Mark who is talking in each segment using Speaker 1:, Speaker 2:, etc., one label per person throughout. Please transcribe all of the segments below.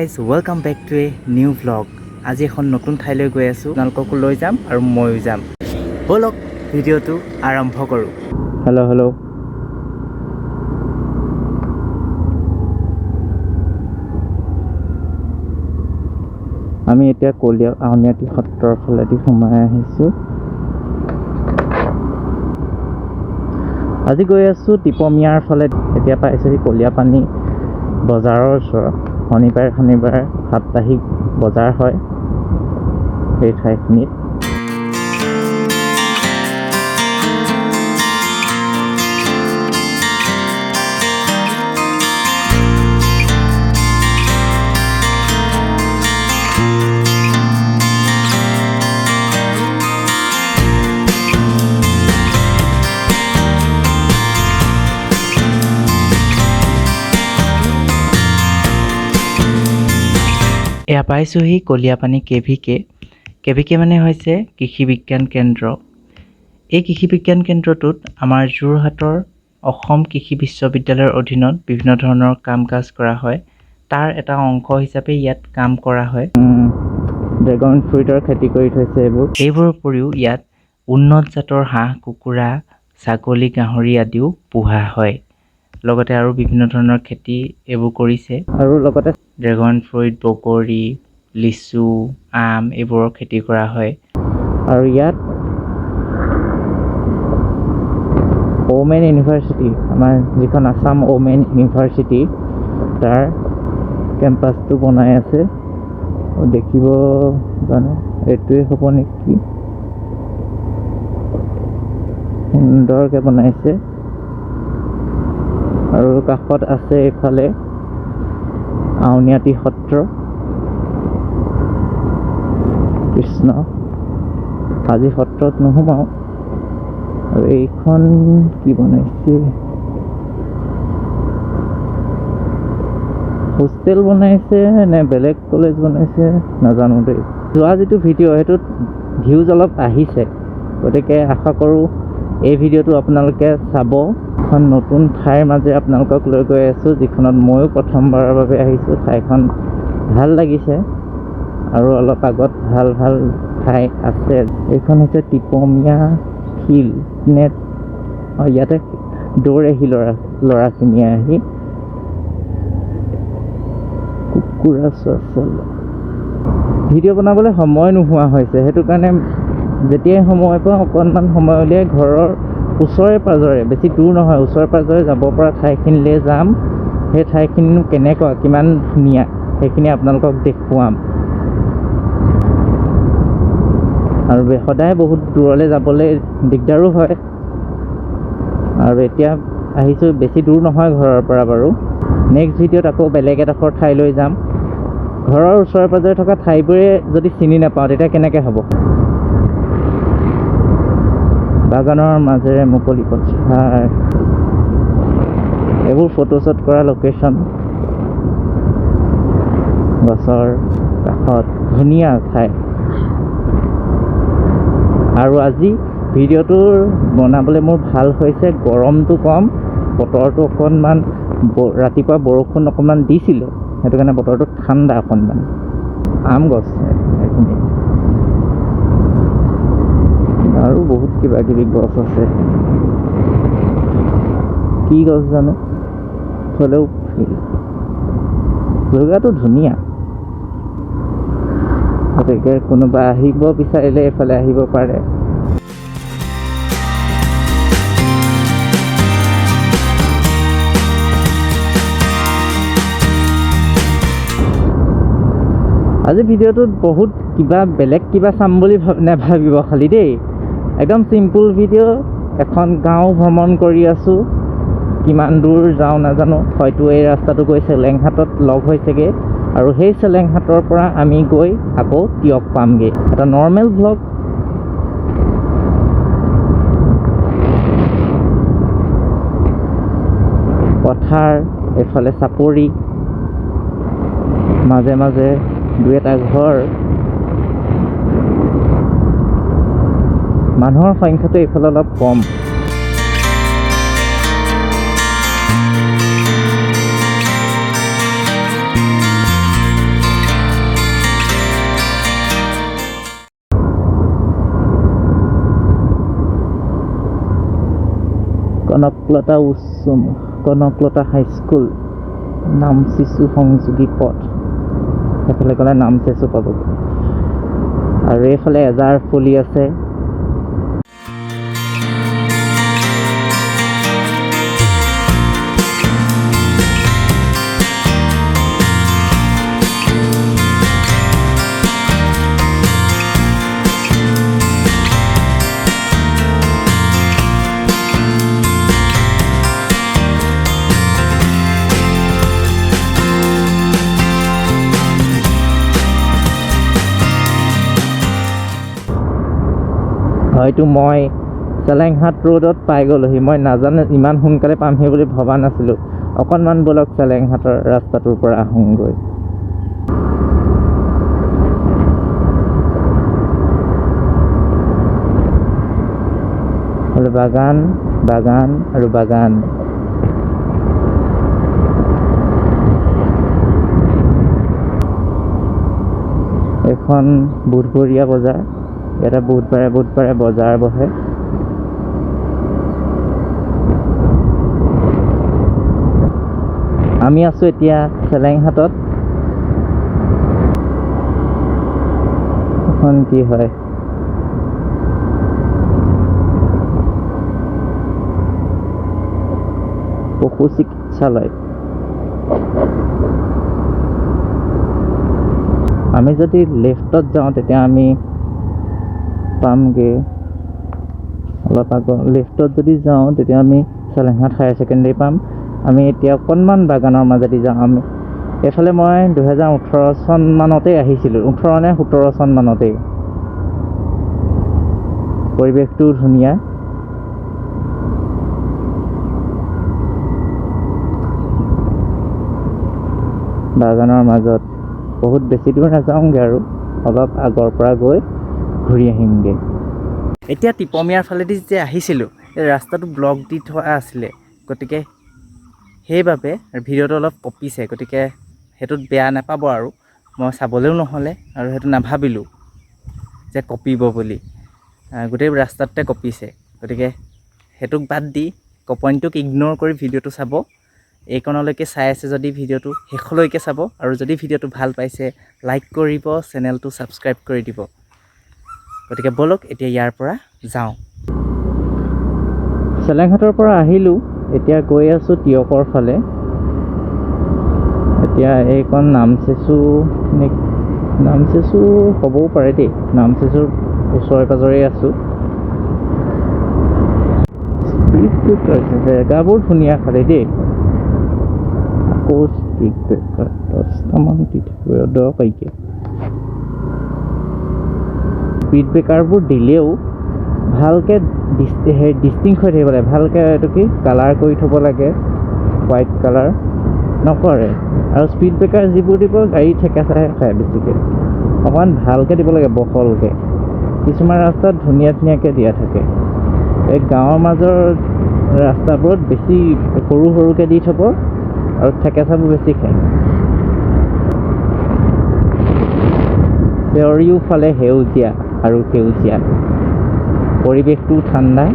Speaker 1: Guys welcome back to a new vlog. আজি এখন নতুন ঠাইলৈ গৈ আছোঁ, আপোনালোককো লৈ যাম আৰু ময়ো যাম। ব'লক ভিডিঅ'টো আৰম্ভ কৰোঁ। হেল্ল' আমি এতিয়া কলীয়া আউনীআটী সত্ৰৰ ফালেদি সোমাই আহিছোঁ। আজি গৈ আছোঁ টিপমিয়াৰ ফালে। এতিয়া পাইছোঁহি কলীয়াপানী বজাৰৰ ওচৰত। শনিবাৰে সাপ্তাহিক বজাৰ হয় সেই ঠাইখিনিত। এয়া পাইছোঁহি কলীয়াপানী কেভিকে মানে হৈছে কৃষি বিজ্ঞান কেন্দ্ৰ। এই কৃষি বিজ্ঞান কেন্দ্ৰটোত আমাৰ যোৰহাটৰ অসম কৃষি বিশ্ববিদ্যালয়ৰ অধীনত বিভিন্ন ধৰণৰ কাম কাজ কৰা হয়। তাৰ এটা অংশ হিচাপে ইয়াত কাম কৰা হয়। ড্ৰেগন ফ্ৰুইটৰ খেতি কৰি থৈছে। এইবোৰৰ উপৰিও ইয়াত উন্নত জাতৰ হাঁহ, কুকুৰা, ছাগলী, গাহৰি আদিও পোহা হয়। লগতে আৰু বিভিন্ন ধৰণৰ খেতি এইবোৰ কৰিছে। আৰু লগতে ড্ৰেগন ফ্ৰুইট, বগৰী, লিচু, আম এইবোৰৰ খেতি কৰা হয়। আৰু ইয়াত ওমেন ইউনিভাৰ্চিটি, আমাৰ যিখন আছাম ওমেন ইউনিভাৰ্চিটি, তাৰ কেম্পাছটো বনাই আছে। দেখিব জানো এইটোৱে হ'ব নেকি, সুন্দৰকৈ বনাইছে। আৰু কাষত আছে এইফালে আউনীআটী সত্ৰ। কৃষ্ণ, আজি সত্ৰত নোসোমাওঁ। আৰু এইখন কি বনাইছে, হোষ্টেল বনাইছে নে বেলেগ কলেজ বনাইছে নাজানো দেই। যোৱা যিটো ভিডিঅ' সেইটোত ভিউজ অলপ আহিছে, গতিকে আশা কৰোঁ এই ভিডিঅ'টো আপোনালোকে চাব। এখন নতুন ঠাইৰ মাজে আপোনালোকক লৈ গৈ আছোঁ, যিখনত ময়ো প্ৰথমবাৰৰ বাবে আহিছোঁ। ঠাইখন ভাল লাগিছে আৰু অলপ আগত ভাল ঠাই আছে। এইখন হৈছে টিপমিয়া শিল নেট। ইয়াতে দৌৰেহি ল'ৰাখিনিয়ে আহি কুকুৰা চোৱা। ভিডিঅ' বনাবলৈ সময় নোহোৱা হৈছে, সেইটো কাৰণে যেতিয়াই সময় পাওঁ অকণমান সময় উলিয়াই ঘৰৰ ওচৰে পাঁজৰে, বেছি দূৰ নহয়, ওচৰে পাঁজৰে যাব পৰা ঠাইখিনিলৈ যাম। সেই ঠাইখিনিনো কেনেকুৱা, কিমান ধুনীয়া, সেইখিনি আপোনালোকক দেখুৱাম। আৰু সদায় বহুত দূৰলৈ যাবলৈ দিগদাৰো হয়। আৰু এতিয়া আহিছোঁ, বেছি দূৰ নহয় ঘৰৰ পৰা বাৰু। নেক্সট ভিডিঅ'ত আকৌ বেলেগ এডোখৰ ঠাইলৈ যাম। ঘৰৰ ওচৰে পাঁজৰে থকা ঠাইবোৰে যদি চিনি নাপাওঁ তেতিয়া কেনেকৈ হ'ব। বাগানৰ মাজেৰে মুকলি পথাৰ, এইবোৰ ফটোশ্বুট কৰা লোকেশ্যন। গছৰ কাষত ধুনীয়া ঠাই। আৰু আজি ভিডিঅ'টো বনাবলৈ মোৰ ভাল হৈছে, গৰমটো কম, বতৰটো অকণমান, ৰাতিপুৱা বৰষুণ অকণমান দিছিলে, সেইটো কাৰণে বতৰটো ঠাণ্ডা অকণমান। আম গছ এইখিনি আৰু বহুত কিবা কিবি গছ আছে, কি গছ জানো, হ'লেও জেগাটো ধুনীয়া। গতিকে কোনোবা আহিব বিচাৰিলে এইফালে আহিব পাৰে। আজি ভিডিঅ'টোত বহুত বেলেগ কিবা চাম বুলি নাভাবিব খালি দেই। একদম চিম্পুল ভিডিঅ'। এখন গাঁও ভ্ৰমণ কৰি আছোঁ, কিমান দূৰ যাওঁ নাজানো। হয়তো এই ৰাস্তাটো গৈ চেলেংহাটত লগ হৈছেগৈ, আৰু সেই চেলেংহাটৰ পৰা আমি গৈ আকৌ টিয়ক পামগৈ। এটা নৰ্মেল ভ্লগ। পথাৰ, এইফালে চাপৰি, মাজে মাজে দুই এটা ঘৰ। মানুহৰ সংখ্যাটো এইফালে অলপ কম। কনকলতা হাইস্কুল, নামচিচু সংযোগী পথ, সেইফালে গ'লে নামচিচু পাবগৈ। আৰু এইফালে এজাৰ ফুলি আছে। হয়তো মই চেলেংহাট ৰোডত পাই গ'লোহি। মই নাজানো ইমান সোনকালে পামহি বুলি ভবা নাছিলোঁ। অকণমান বলক চেলেংহাটৰ ৰাস্তাটোৰ পৰা আহোঁগৈ। বাগান বাগান আৰু বাগান। এখন বুধবৰীয়া বজাৰ। ইয়াতে বুধবাৰে বজাৰ বহে। আমি আছোঁ এতিয়া চেলেংহাটত। এখন কি হয়, পশু চিকিৎসালয়। আমি যদি লেফ্টত যাওঁ তেতিয়া আমি পামগৈ অলপ আগত। লেফ্টত যদি যাওঁ তেতিয়া আমি চেলেংহাট হায়াৰ ছেকেণ্ডেৰী পাম। আমি এতিয়া অকণমান বাগানৰ মাজেদি যাওঁ। আমি এইফালে মই 2018 চন মানতেই আহিছিলোঁ, 18 নে 17 চন মানতেই। পৰিৱেশটোও ধুনীয়া। বাগানৰ মাজত বহুত বেছি দূৰ নাযাওঁগৈ আৰু অলপ আগৰ পৰা গৈ ঘূৰি আহিমগৈ। এতিয়া টিপমীয়াৰ ফালেদি যে আহিছিলোঁ, এই ৰাস্তাটো ব্লক দি থোৱা আছিলে, গতিকে সেইবাবে ভিডিঅ'টো অলপ কঁপিছে। গতিকে সেইটোত বেয়া নাপাব আৰু। মই চাবলৈও নহ'লে আৰু সেইটো নাভাবিলোঁ যে কঁপিব বুলি। গোটেই ৰাস্তাটোতে কঁপিছে। গতিকে সেইটোক বাদ দি পইণ্টটোক ইগন'ৰ কৰি ভিডিঅ'টো চাব। এইকণলৈকে চাই আছে যদি ভিডিঅ'টো শেষলৈকে চাব, আৰু যদি ভিডিঅ'টো ভাল পাইছে লাইক কৰিব, চেনেলটো ছাবস্ক্ৰাইব কৰি দিব। গতিকে ব'লক এতিয়া ইয়াৰ পৰা যাওঁ। চেলেংহাটৰ পৰা আহিলোঁ, এতিয়া গৈ আছোঁ তিয়কৰ ফালে। এতিয়া এইকণ নামচিচু হ'বও পাৰে দেই। নামচিচুৰ ওচৰে পাঁজৰেই আছোঁ। জেগাবোৰ ধুনীয়া খালি দেই। আকৌ স্পীড ব্ৰেকাৰ 10টামান দি থাকিব দৰকাৰীকে। স্পীড ব্ৰেকাৰবোৰ দিলেও ভালকৈ ডিষ্টিংক্ট হৈ থাকিব লাগে। ভালকৈ এইটো কি কালাৰ কৰি থ'ব লাগে, হোৱাইট কালাৰ নকৰে। আৰু স্পীড ব্ৰেকাৰ যিবোৰ দিব গাড়ী ঠেকেচাহে খায় বেছিকৈ। অকণমান ভালকৈ দিব লাগে, বহলকৈ। কিছুমান ৰাস্তাত ধুনীয়াকৈ দিয়া থাকে। এই গাঁৱৰ মাজৰ ৰাস্তাবোৰত বেছি সৰুকৈ দি থ'ব আৰু ঠেকেচাবোৰ বেছি খায়। চাৰিওফালে সেউজীয়া আৰু সেউজীয়া, পৰিৱেশটো ঠাণ্ডা।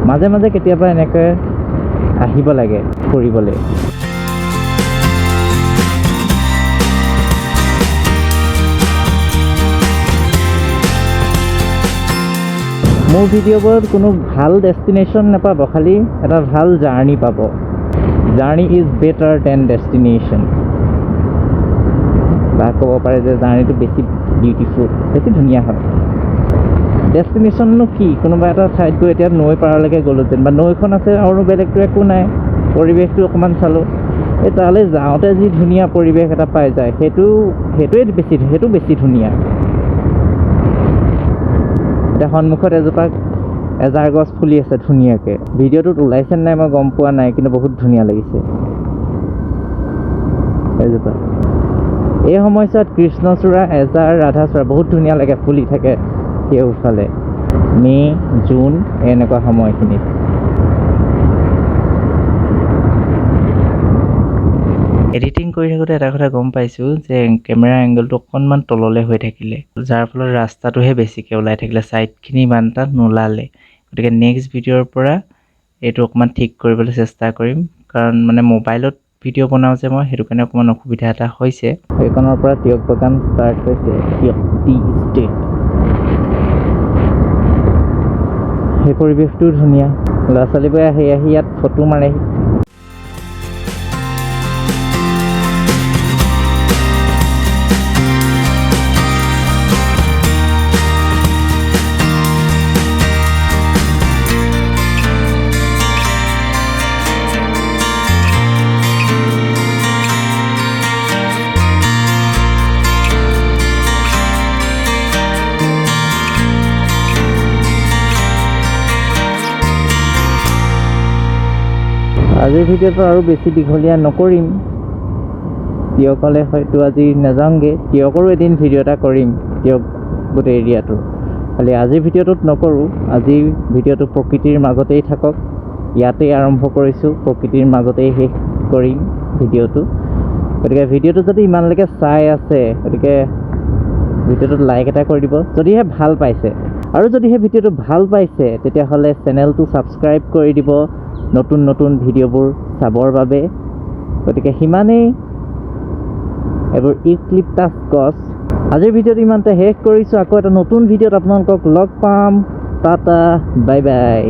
Speaker 1: মাজে মাজে কেতিয়াবা এনেকৈ আহিব লাগে ফুৰিবলৈ। মোৰ ভিডিঅ'বোৰত কোনো ভাল ডেষ্টিনেশ্যন নাপাব, খালি এটা ভাল জাৰ্ণি পাব। Journey is better than destination. বা ক'ব পাৰে যে জাৰ্ণিটো বেছি বিউটিফুল, বেছি ধুনীয়া হয়। ডেষ্টিনেশ্যননো কি? কোনোবা এটা ঠাইত গৈ এতিয়া নৈ পাৰলৈকে গ'লোঁ, যেনিবা নৈখন আছে আৰু বেলেগটো একো নাই, পৰিৱেশটো অকণমান চালোঁ। এই তালৈ যাওঁতে যি ধুনীয়া পৰিৱেশ এটা পাই যায়, সেইটো বেছি ধুনীয়া। এতিয়া সন্মুখত এজাৰ গছ ফুলি আছে ধুনীয়াকৈ। ভিডিঅ'টোত ওলাইছে নাই মই গম পোৱা নাই, কিন্তু বহুত ধুনীয়া লাগিছে এজোপা। এই সময়ছোৱাত কৃষ্ণচূড়া, এজাৰ, ৰাধাচূড়া বহুত ধুনীয়া লাগে, ফুলি থাকে সেইফালে। মে', জুন এনেকুৱা সময়খিনিত। এডিটিং কৰি থাকোঁতে এটা কথা গম পাইছোঁ যে কেমেৰা এংগলটো অকণমান তললৈ হৈ থাকিলে, যাৰ ফলত ৰাস্তাটোহে বেছিকৈ ওলাই থাকিলে, ছাইডখিনি ইমান এটা নোলালে। গতিকে নেক্সট ভিডিঅ'ৰ পৰা এইটো অকণমান ঠিক কৰিবলৈ চেষ্টা কৰিম, কাৰণ মানে মোবাইলত ভিডিঅ' বনাওঁ যে মই, সেইটো কাৰণে অকণমান অসুবিধা এটা হৈছে। এইখনৰ পৰা তিয়ক বাগান ষ্টাৰ্ট হৈছে, তিয়ক টি ষ্টেট। সেই পৰিৱেশটোও ধুনীয়া, ল'ৰা ছোৱালীবোৰে আহি ইয়াত ফটো মাৰেহি। আজিৰ ভিডিঅ'টো আৰু বেছি দীঘলীয়া নকৰিম, তিয়কলে হয়তো আজি নাযাওঁগৈ। তিয়কৰো এদিন ভিডিঅ' এটা কৰিম, তিয়ক গোটেই এৰিয়াটোৰ। খালি আজিৰ ভিডিঅ'টোত নকৰোঁ, আজিৰ ভিডিঅ'টো প্ৰকৃতিৰ মাজতেই থাকক। ইয়াতেই আৰম্ভ কৰিছোঁ, প্ৰকৃতিৰ মাজতেই শেষ কৰিম ভিডিঅ'টো। গতিকে ভিডিঅ'টো যদি ইমানলৈকে চাই আছে, গতিকে ভিডিঅ'টোত লাইক এটা কৰি দিব যদিহে ভাল পাইছে, আৰু যদিহে ভিডিঅ'টো ভাল পাইছে তেতিয়াহ'লে চেনেলটো ছাবস্ক্ৰাইব কৰি দিব নতুন নতুন ভিডিঅ'বোৰ চাবৰ বাবে। গতিকে সিমানেই। এইবোৰ ইউক্লিপটাছ গছ। আজিৰ ভিডিঅ'টো ইমানতে শেষ কৰিছোঁ। আকৌ এটা নতুন ভিডিঅ'ত আপোনালোকক লগ পাম। Tata, bye bye.